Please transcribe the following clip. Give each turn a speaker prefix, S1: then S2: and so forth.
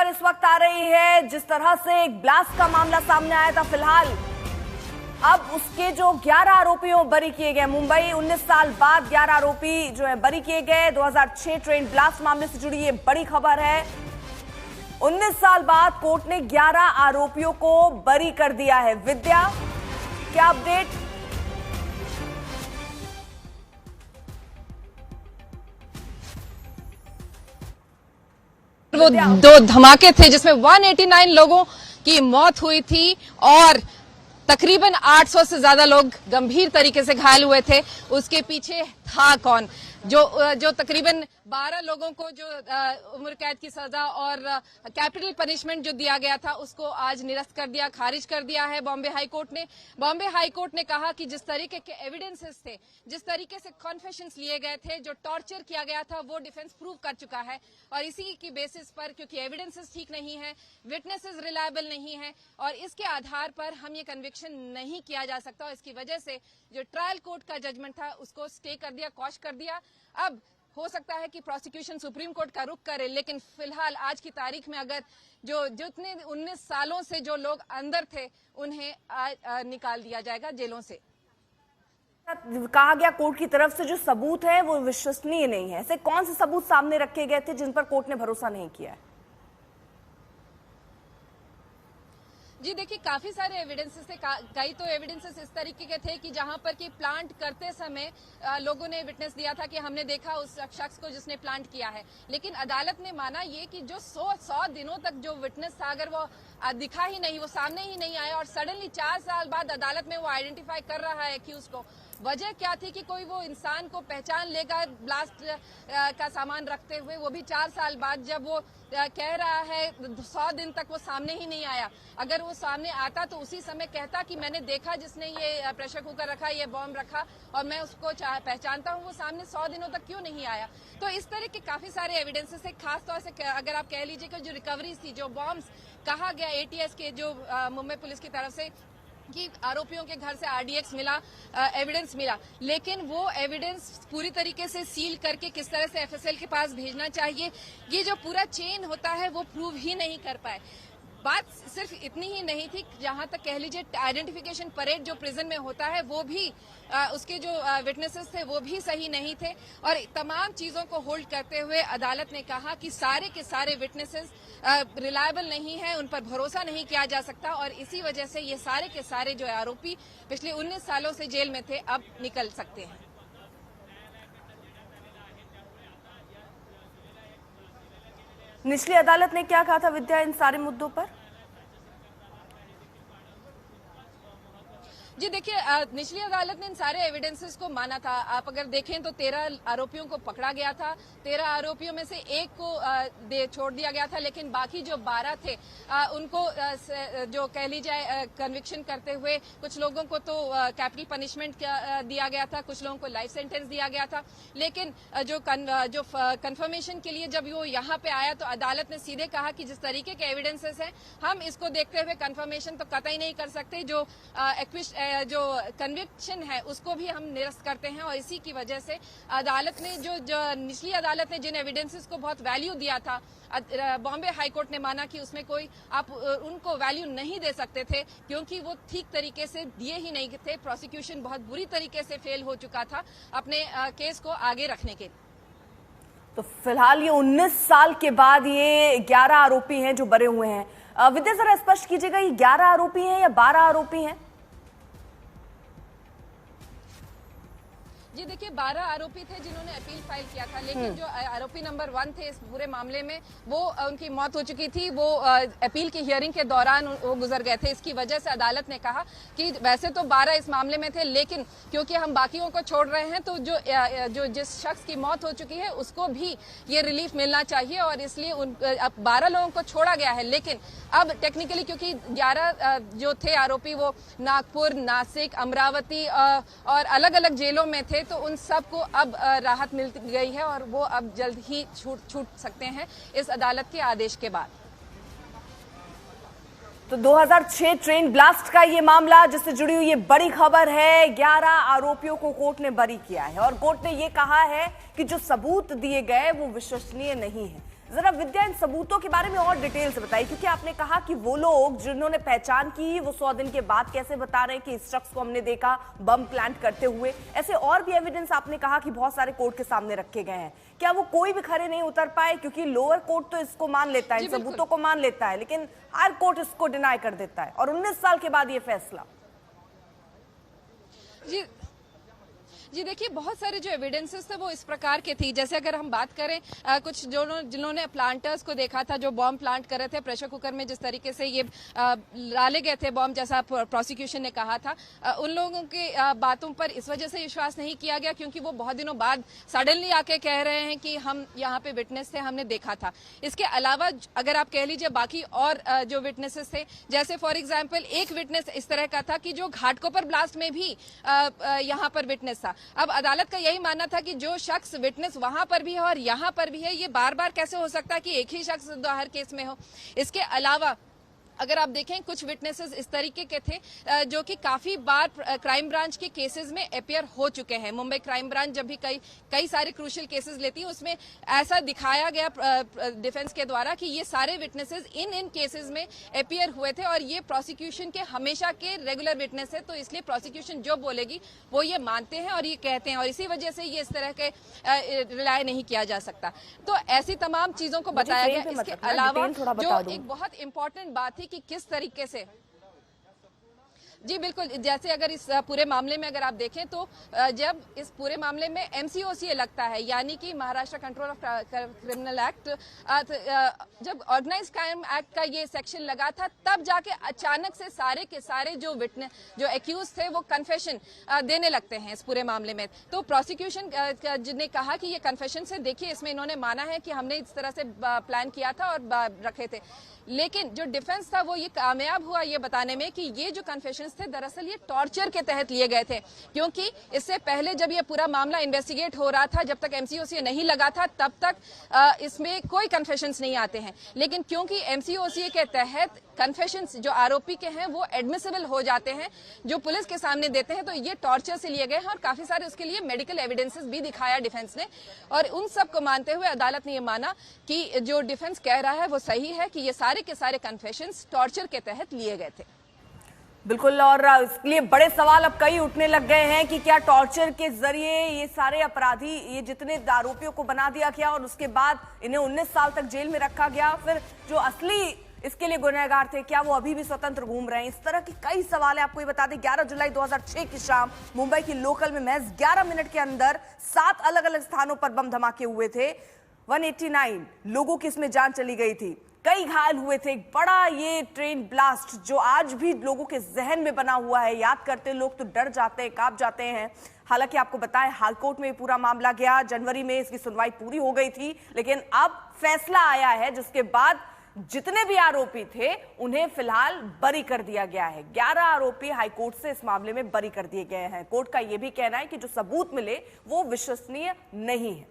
S1: खबर इस वक्त आ रही है। जिस तरह से एक ब्लास्ट का मामला सामने आया था, फिलहाल अब उसके जो 11 आरोपियों बरी किए गए। मुंबई 19 साल बाद 11 आरोपी जो है बरी किए गए। 2006 ट्रेन ब्लास्ट मामले से जुड़ी ये बड़ी खबर है। 19 साल बाद कोर्ट ने 11 आरोपियों को बरी कर दिया है। विद्या, क्या अपडेट?
S2: वो दो धमाके थे जिसमें 189 लोगों की मौत हुई थी और तकरीबन 800 से ज्यादा लोग गंभीर तरीके से घायल हुए थे। उसके पीछे था कौन? जो तकरीबन 12 लोगों को जो उम्र कैद की सजा और कैपिटल पनिशमेंट जो दिया गया था उसको आज निरस्त कर दिया, खारिज कर दिया है बॉम्बे हाई कोर्ट ने। बॉम्बे हाई कोर्ट ने कहा कि जिस तरीके के एविडेंसेस थे, जिस तरीके से कॉन्फेशंस लिए गए थे, जो टॉर्चर किया गया था, वो डिफेंस प्रूव कर चुका है और इसी की बेसिस पर, क्योंकि एविडेंसेस ठीक नहीं है, विटनेसेस रिलायबल नहीं है और इसके आधार पर हम ये कन्विक्शन नहीं किया जा सकता और इसकी वजह से जो ट्रायल कोर्ट का जजमेंट था उसको स्टे कर दिया, क्वॉश कर दिया। अब हो सकता है कि प्रोसिक्यूशन सुप्रीम कोर्ट का रुख करे, लेकिन फिलहाल आज की तारीख में अगर जितने 19 सालों से जो लोग अंदर थे उन्हें निकाल दिया जाएगा जेलों से।
S1: कहा गया कोर्ट की तरफ से जो सबूत है वो विश्वसनीय नहीं है। ऐसे कौन से सबूत सामने रखे गए थे जिन पर कोर्ट ने भरोसा नहीं किया है?
S2: जी देखिए, काफी सारे एविडेंसेस थे। कई तो एविडेंसेस इस तरीके के थे कि जहां पर कि प्लांट करते समय लोगों ने विटनेस दिया था कि हमने देखा उस शख्स को जिसने प्लांट किया है, लेकिन अदालत ने माना ये कि जो 100 दिनों तक जो विटनेस था, अगर वो दिखा ही नहीं, वो सामने ही नहीं आया और सडनली 4 साल बाद अदालत में वो आइडेंटिफाई कर रहा है एक्यूज को, वजह क्या थी कि कोई वो इंसान को पहचान लेगा ब्लास्ट का सामान रखते हुए, वो भी 4 साल बाद, जब वो कह रहा है 100 दिन तक वो सामने ही नहीं आया। अगर वो सामने आता तो उसी समय कहता कि मैंने देखा जिसने ये प्रेशर कुकर रखा, ये बॉम्ब रखा और मैं उसको पहचानता हूँ, वो सामने 100 दिनों तक क्यों नहीं आया? तो इस तरह के काफी सारे एविडेंसेस है। खासतौर से अगर आप कह लीजिए कि जो रिकवरीज थी, जो बॉम्ब्स कहा गया एटीएस के, जो मुंबई पुलिस की तरफ से कि आरोपियों के घर से आरडीएक्स मिला, एविडेंस मिला, लेकिन वो एविडेंस पूरी तरीके से सील करके किस तरह से एफएसएल के पास भेजना चाहिए, ये जो पूरा चेन होता है वो प्रूव ही नहीं कर पाए। बात सिर्फ इतनी ही नहीं थी, जहां तक कह लीजिए आइडेंटिफिकेशन परेड जो प्रिजन में होता है वो भी उसके जो विटनेसेस थे वो भी सही नहीं थे और तमाम चीजों को होल्ड करते हुए अदालत ने कहा कि सारे के सारे विटनेसेस रिलायबल नहीं है, उन पर भरोसा नहीं किया जा सकता और इसी वजह से ये सारे के सारे जो आरोपी पिछले 19 सालों से जेल में थे अब निकल सकते हैं।
S1: निचली अदालत ने क्या कहा था विद्या इन सारे मुद्दों पर?
S2: जी देखिए, निचली अदालत ने इन सारे एविडेंसेस को माना था। आप अगर देखें तो 13 आरोपियों को पकड़ा गया था, 13 आरोपियों में से एक को छोड़ दिया गया था, लेकिन बाकी जो 12 थे उनको जो कह लीजिए कन्विक्शन करते हुए कुछ लोगों को तो कैपिटल पनिशमेंट दिया गया था, कुछ लोगों को लाइफ सेंटेंस दिया गया था। लेकिन जो कंफर्मेशन के लिए जब वो यहाँ पे आया तो अदालत ने सीधे कहा कि जिस तरीके के एविडेंसेस हैं हम इसको देखते हुए कंफर्मेशन तो कतई नहीं कर सकते, जो कन्विक्शन है उसको भी हम निरस्त करते हैं और इसी की वजह से अदालत ने जो निचली अदालत ने जिन एविडेंसेस को बहुत वैल्यू दिया था, बॉम्बे हाई कोर्ट ने माना कि उसमें कोई आप उनको वैल्यू नहीं दे सकते थे क्योंकि वो ठीक तरीके से दिए ही नहीं थे। प्रोसिक्यूशन बहुत बुरी तरीके से फेल हो चुका था अपने केस को आगे रखने के।
S1: तो फिलहाल ये 19 साल के बाद ये 11 आरोपी हैं जो बरे हुए हैं। विद्या, जरा स्पष्ट कीजिएगा, ये 11 आरोपी हैं या 12 आरोपी हैं?
S2: जी देखिए, 12 आरोपी थे जिन्होंने अपील फाइल किया था, लेकिन जो आरोपी नंबर 1 थे इस पूरे मामले में वो उनकी मौत हो चुकी थी। वो अपील की हियरिंग के दौरान वो गुजर गए थे। इसकी वजह से अदालत ने कहा कि वैसे तो 12 इस मामले में थे, लेकिन क्योंकि हम बाकियों को छोड़ रहे हैं तो जो जिस शख्स की मौत हो चुकी है उसको भी ये रिलीफ मिलना चाहिए और इसलिए अब 12 लोगों को छोड़ा गया है। लेकिन अब टेक्निकली क्योंकि 11 जो थे आरोपी वो नागपुर, नासिक, अमरावती और अलग अलग जेलों में थे, तो उन सबको अब राहत मिल गई है और वो अब जल्द ही छूट सकते हैं इस अदालत के आदेश के बाद।
S1: तो 2006 ट्रेन ब्लास्ट का ये मामला जिससे जुड़ी हुई ये बड़ी खबर है। 11 आरोपियों को कोर्ट ने बरी किया है और कोर्ट ने ये कहा है कि जो सबूत दिए गए वो विश्वसनीय नहीं है। जरा विद्या, इन सबूतों के बारे में और डिटेल से बताइए, क्योंकि आपने कहा कि वो लोग जिन्होंने पहचान की वो 100 दिन के बाद कैसे बता रहे हैं कि इस शख्स को हमने देखा बम प्लांट करते हुए। ऐसे और भी एविडेंस आपने कहा कि बहुत सारे कोर्ट के सामने रखे गए हैं, क्या वो कोई भी खड़े नहीं उतर पाए? क्योंकि लोअर कोर्ट तो इसको मान लेता है, इन सबूतों को मान लेता है, लेकिन हायर कोर्ट इसको डिनाई कर देता है, और 19 साल के बाद ये फैसला।
S2: जी देखिए, बहुत सारे जो एविडेंसेस थे वो इस प्रकार के थी। जैसे अगर हम बात करें कुछ जिन्होंने प्लांटर्स को देखा था जो बॉम्ब प्लांट कर रहे थे प्रेशर कुकर में, जिस तरीके से ये डाले गए थे बॉम्ब, जैसा प्रोसिक्यूशन ने कहा था, उन लोगों की बातों पर इस वजह से विश्वास नहीं किया गया क्योंकि वो बहुत दिनों बाद सडनली आके कह रहे हैं कि हम यहाँ पे विटनेस थे, हमने देखा था। इसके अलावा अगर आप कह लीजिए बाकी और जो विटनेसेस थे, जैसे फॉर एग्जाम्पल एक विटनेस इस तरह का था कि जो घाटकोपर ब्लास्ट में भी यहाँ पर विटनेस था। अब अदालत का यही मानना था कि जो शख्स विटनेस वहां पर भी है और यहां पर भी है, ये बार बार कैसे हो सकता है कि एक ही शख्स हर केस में हो। इसके अलावा अगर आप देखें कुछ विटनेसेस इस तरीके के थे जो कि काफी बार क्राइम ब्रांच के केसेस में अपियर हो चुके हैं। मुंबई क्राइम ब्रांच जब भी कई सारे क्रूशियल केसेस लेती है, उसमें ऐसा दिखाया गया डिफेंस के द्वारा कि ये सारे विटनेसेस इन केसेस में अपियर हुए थे और ये प्रोसिक्यूशन के हमेशा के रेगुलर विटनेस है, तो इसलिए प्रोसिक्यूशन जो बोलेगी वो ये मानते हैं और ये कहते हैं, और इसी वजह से ये इस तरह के रिलाय नहीं किया जा सकता। तो ऐसी तमाम चीजों को बताया गया। इसके अलावा जो एक बहुत इंपॉर्टेंट बात थी कि किस तरीके से, जी बिल्कुल, जैसे अगर इस पूरे मामले में अगर आप देखें तो जब इस पूरे मामले में MCOCA लगता है, यानी कि Maharashtra control of criminal act, जब ऑर्गेनाइज्ड क्राइम एक्ट का ये सेक्शन लगा था, तब जाके अचानक से सारे के सारे जो विटनेस जो एक्यूज थे वो कन्फेशन देने लगते हैं इस पूरे मामले में। तो प्रोसिक्यूशन ने कहा कि ये कन्फेशन से देखिए, इसमें इन्होंने माना है कि हमने इस तरह से प्लान किया था और रखे थे, लेकिन जो डिफेंस था वो ये कामयाब हुआ ये बताने में कि ये जो कन्फेशंस थे दरअसल ये टॉर्चर के तहत लिए गए थे, क्योंकि इससे पहले जब ये पूरा मामला इन्वेस्टिगेट हो रहा था, जब तक MCOCA नहीं लगा था, तब तक इसमें कोई कन्फेशंस नहीं आते हैं। लेकिन क्योंकि MCOCA के तहत कन्फेशंस जो आरोपी के हैं वो एडमिसिबल हो जाते हैं, जो पुलिस के सामने देते हैं, तो ये टॉर्चर से लिए गए हैं और काफी सारे उसके लिए मेडिकल एविडेंसेस भी दिखाया डिफेंस ने, और उन सब को मानते हुए अदालत ने ये माना कि जो डिफेंस कह रहा है वो सही है कि ये सारे के सारे कन्फेशंस टॉर्चर के तहत लिए गए थे।
S1: बिल्कुल, और इसके लिए बड़े सवाल अब कई उठने लग गए हैं कि क्या टॉर्चर के जरिए ये सारे अपराधी, ये जितने आरोपियों को बना दिया गया और उसके बाद इन्हें 19 साल तक जेल में रखा गया, फिर जो असली इसके लिए गुनहगार थे क्या वो अभी भी स्वतंत्र घूम रहे हैं? इस तरह की कई सवाल है। आपको ये बता दें 11 जुलाई 2006 की शाम मुंबई की लोकल में महज 11 मिनट के अंदर 7 अलग अलग स्थानों पर बम धमाके हुए थे। 189 लोगों की इसमें जान चली गई थी, कई घायल हुए थे। एक बड़ा ये ट्रेन ब्लास्ट जो आज भी लोगों के जहन में बना हुआ है, याद करते लोग तो डर जाते हैं, कांप जाते हैं। हालांकि आपको बताएं हाईकोर्ट में पूरा मामला गया, जनवरी में इसकी सुनवाई पूरी हो गई थी, लेकिन अब फैसला आया है जिसके बाद जितने भी आरोपी थे उन्हें फिलहाल बरी कर दिया गया है। 11 आरोपी हाईकोर्ट से इस मामले में बरी कर दिए गए हैं। कोर्ट का यह भी कहना है कि जो सबूत मिले वो विश्वसनीय नहीं है।